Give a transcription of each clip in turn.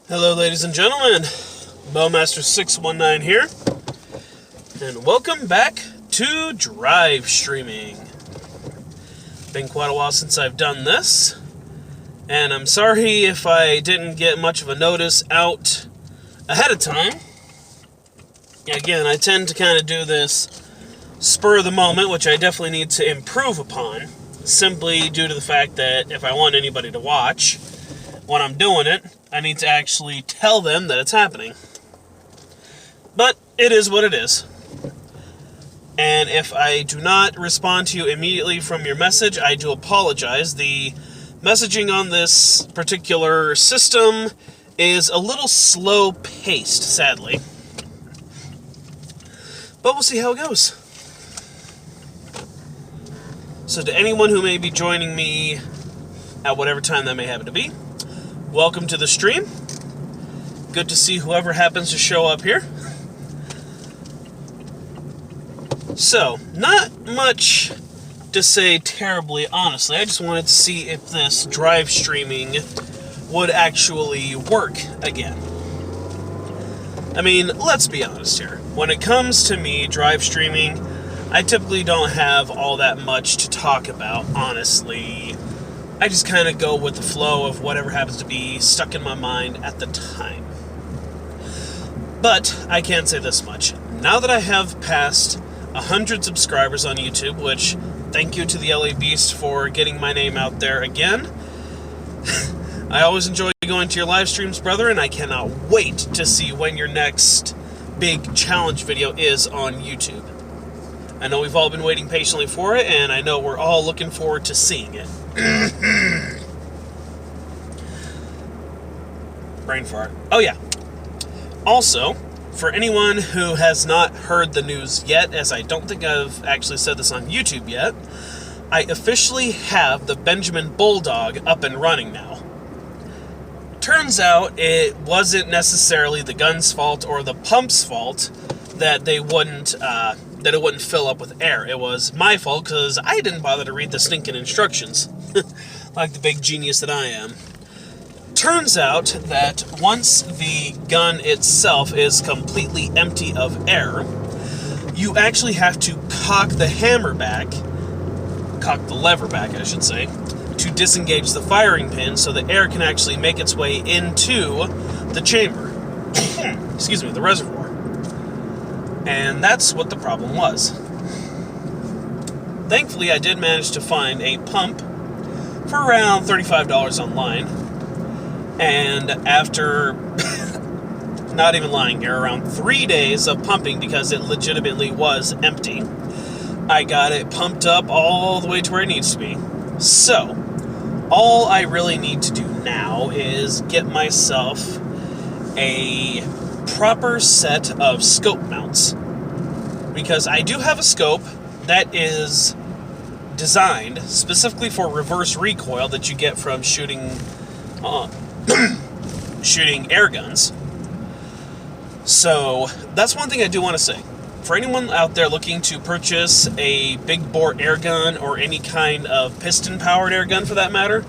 Hello, ladies and gentlemen. Bowmaster619 here, and welcome back to Drive Streaming. Been quite a while since I've done this, and I'm sorry if I didn't get much of a notice out ahead of time. Again, I tend to kind of do this spur of the moment, which I definitely need to improve upon, simply due to the fact that if I want anybody to watch when I'm doing it, I need to actually tell them that it's happening. But it is what it is. And if I do not respond to you immediately from your message, I do apologize. The messaging on this particular system is a little slow-paced, sadly. But we'll see how it goes. So to anyone who may be joining me at whatever time that may happen to be, welcome to the stream. Good to see whoever happens to show up here. So, not much to say terribly, honestly. I just wanted to see if this drive streaming would actually work again. I mean, let's be honest here. When it comes to me drive streaming, I typically don't have all that much to talk about, honestly. I just kind of go with the flow of whatever happens to be stuck in my mind at the time. But I can say this much. Now that I have passed 100 subscribers on YouTube, which thank you to the LA Beast for getting my name out there again. I always enjoy going to your live streams, brother, and I cannot wait to see when your next big challenge video is on YouTube. I know we've all been waiting patiently for it, and I know we're all looking forward to seeing it. Brain fart. Oh yeah. Also, for anyone who has not heard the news yet, as I don't think I've actually said this on YouTube yet, I officially have the Benjamin Bulldog up and running now. Turns out it wasn't necessarily the gun's fault or the pump's fault that it wouldn't fill up with air. It was my fault because I didn't bother to read the stinking instructions, like the big genius that I am. Turns out that once the gun itself is completely empty of air, you actually have to cock the lever back, I should say, to disengage the firing pin so the air can actually make its way into the chamber. Excuse me, the reservoir. And that's what the problem was. Thankfully, I did manage to find a pump for around $35 online. And after, not even lying here, around 3 days of pumping because it legitimately was empty, I got it pumped up all the way to where it needs to be. So, all I really need to do now is get myself a proper set of scope mounts, because I do have a scope that is designed specifically for reverse recoil that you get from shooting shooting air guns. So that's one thing I do want to say. For anyone out there looking to purchase a big bore air gun or any kind of piston powered air gun for that matter,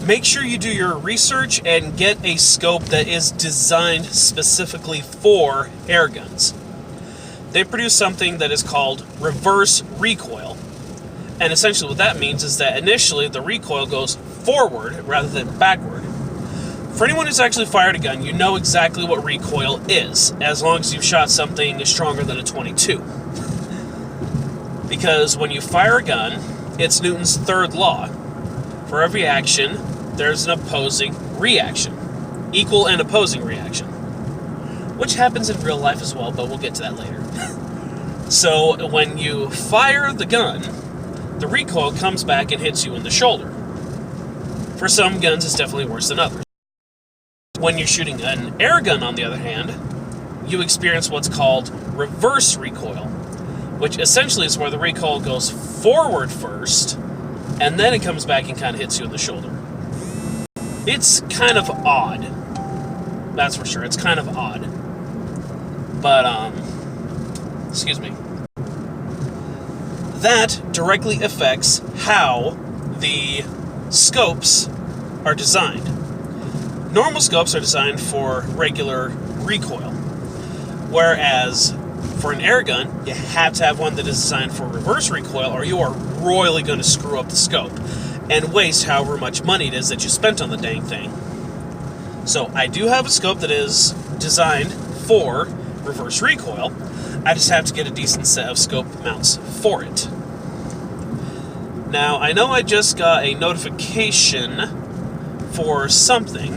make sure you do your research and get a scope that is designed specifically for air guns. They produce something that is called reverse recoil. And essentially what that means is that initially the recoil goes forward rather than backward. For anyone who's actually fired a gun, you know exactly what recoil is, as long as you've shot something stronger than a .22. Because when you fire a gun, it's Newton's third law. For every action, there's an opposing reaction. Equal and opposing reaction. Which happens in real life as well, but we'll get to that later. So, when you fire the gun, the recoil comes back and hits you in the shoulder. For some guns, it's definitely worse than others. When you're shooting an air gun, on the other hand, you experience what's called reverse recoil, which essentially is where the recoil goes forward first, and then it comes back and kind of hits you in the shoulder. It's kind of odd. That's for sure. It's kind of odd. But, excuse me. That directly affects how the scopes are designed. normal scopes are designed for regular recoil, whereas for an air gun, you have to have one that is designed for reverse recoil, or you are royally going to screw up the scope and waste however much money it is that you spent on the dang thing. So I do have a scope that is designed for reverse recoil. I just have to get a decent set of scope mounts for it. Now, I know I just got a notification for something,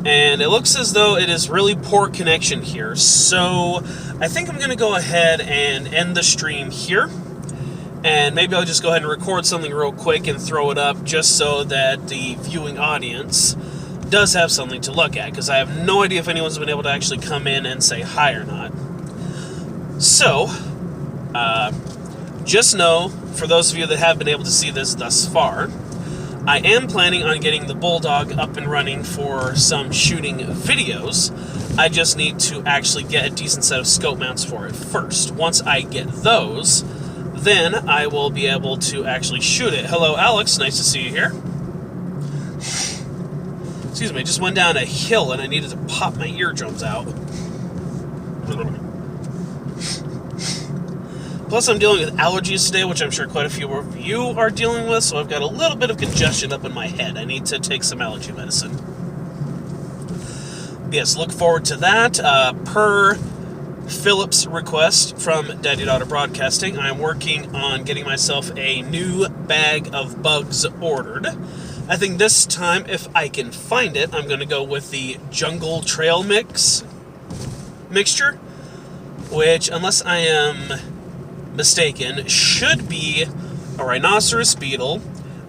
and it looks as though it is really poor connection here, so I think I'm going to go ahead and end the stream here, and maybe I'll just go ahead and record something real quick and throw it up just so that the viewing audience does have something to look at, because I have no idea if anyone's been able to actually come in and say hi or not. So, just know, for those of you that have been able to see this thus far, I am planning on getting the Bulldog up and running for some shooting videos. I just need to actually get a decent set of scope mounts for it first. Once I get those, then I will be able to actually shoot it. Hello, Alex. Nice to see you here. Excuse me, I just went down a hill and I needed to pop my eardrums out. Plus, I'm dealing with allergies today, which I'm sure quite a few of you are dealing with, so I've got a little bit of congestion up in my head. I need to take some allergy medicine. Yes, look forward to that. Per Philip's request from Daddy Daughter Broadcasting, I'm working on getting myself a new bag of bugs ordered. I think this time, if I can find it, I'm going to go with the Jungle Trail mixture, which, unless I am mistaken, should be a rhinoceros beetle,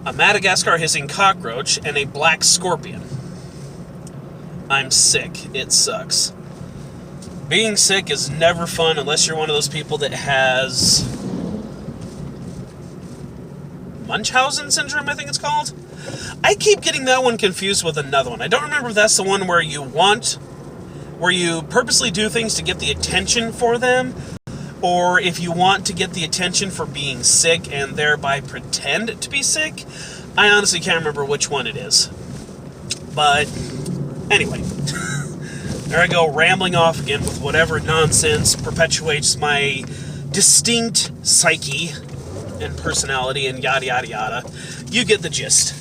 a Madagascar hissing cockroach, and a black scorpion. I'm sick. It sucks. Being sick is never fun unless you're one of those people that has Munchausen syndrome, I think it's called. I keep getting that one confused with another one. I don't remember if that's the one where you purposely do things to get the attention for them, or if you want to get the attention for being sick and thereby pretend to be sick. I honestly can't remember which one it is. But, anyway. There I go, rambling off again with whatever nonsense perpetuates my distinct psyche and personality and yada yada yada. You get the gist.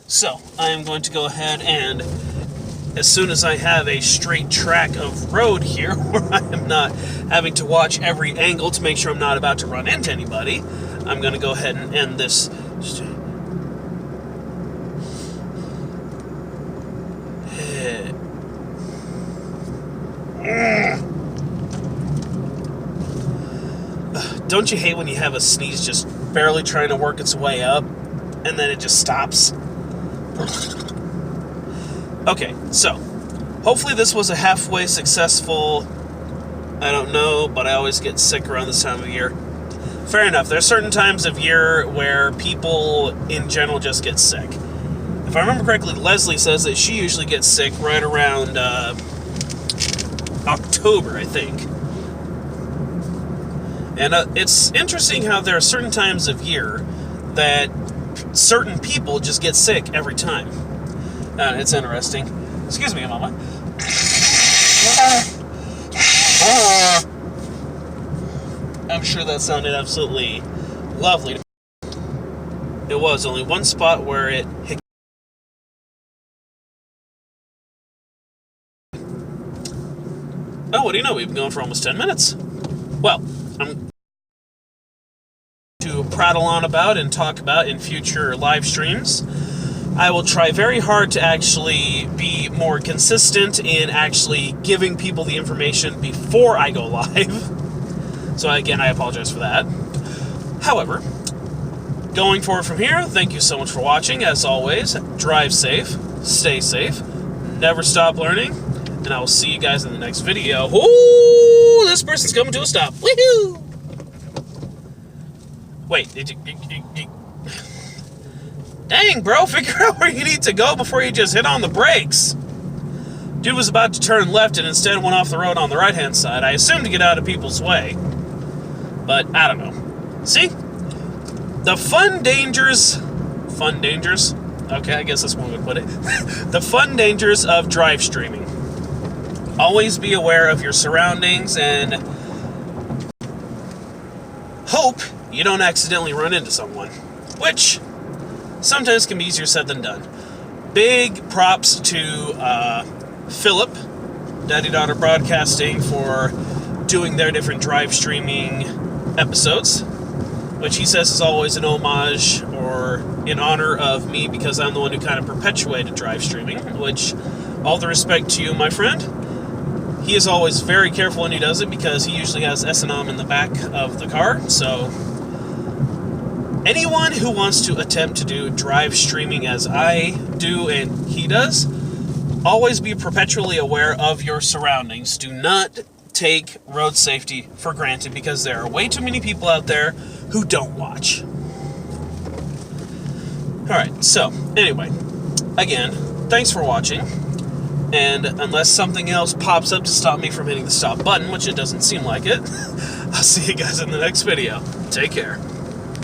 So, I am going to go ahead and, as soon as I have a straight track of road here, where I am not having to watch every angle to make sure I'm not about to run into anybody, I'm going to go ahead and end this. Don't you hate when you have a sneeze just barely trying to work its way up, and then it just stops? Okay, so, hopefully this was a halfway successful, I don't know, but I always get sick around this time of year. Fair enough, there are certain times of year where people in general just get sick. If I remember correctly, Leslie says that she usually gets sick right around October, I think. And it's interesting how there are certain times of year that certain people just get sick every time. It's interesting. Excuse me, Mama. I'm sure that sounded absolutely lovely. It was only one spot where it hit. Oh, what do you know? We've been going for almost 10 minutes. Well, I'm to prattle on about and talk about in future live streams. I will try very hard to actually be more consistent in actually giving people the information before I go live. So again, I apologize for that. However, going forward from here, thank you so much for watching. As always, drive safe, stay safe, never stop learning, and I will see you guys in the next video. Ooh, this person's coming to a stop. Woohoo! Wait, dang, bro, figure out where you need to go before you just hit on the brakes. Dude was about to turn left and instead went off the road on the right-hand side. I assumed to get out of people's way. But, I don't know. See? The fun dangers Okay, I guess that's one way to put it. The fun dangers of drive streaming. Always be aware of your surroundings and hope you don't accidentally run into someone, which sometimes can be easier said than done. Big props to Philip, Daddy Daughter Broadcasting, for doing their different drive streaming episodes, which he says is always an homage or in honor of me because I'm the one who kind of perpetuated drive streaming, which, all the respect to you, my friend. He is always very careful when he does it because he usually has S&M in the back of the car, so anyone who wants to attempt to do drive streaming as I do and he does, always be perpetually aware of your surroundings. Do not take road safety for granted because there are way too many people out there who don't watch. Alright, so, anyway, again, thanks for watching, and unless something else pops up to stop me from hitting the stop button, which it doesn't seem like it, I'll see you guys in the next video. Take care.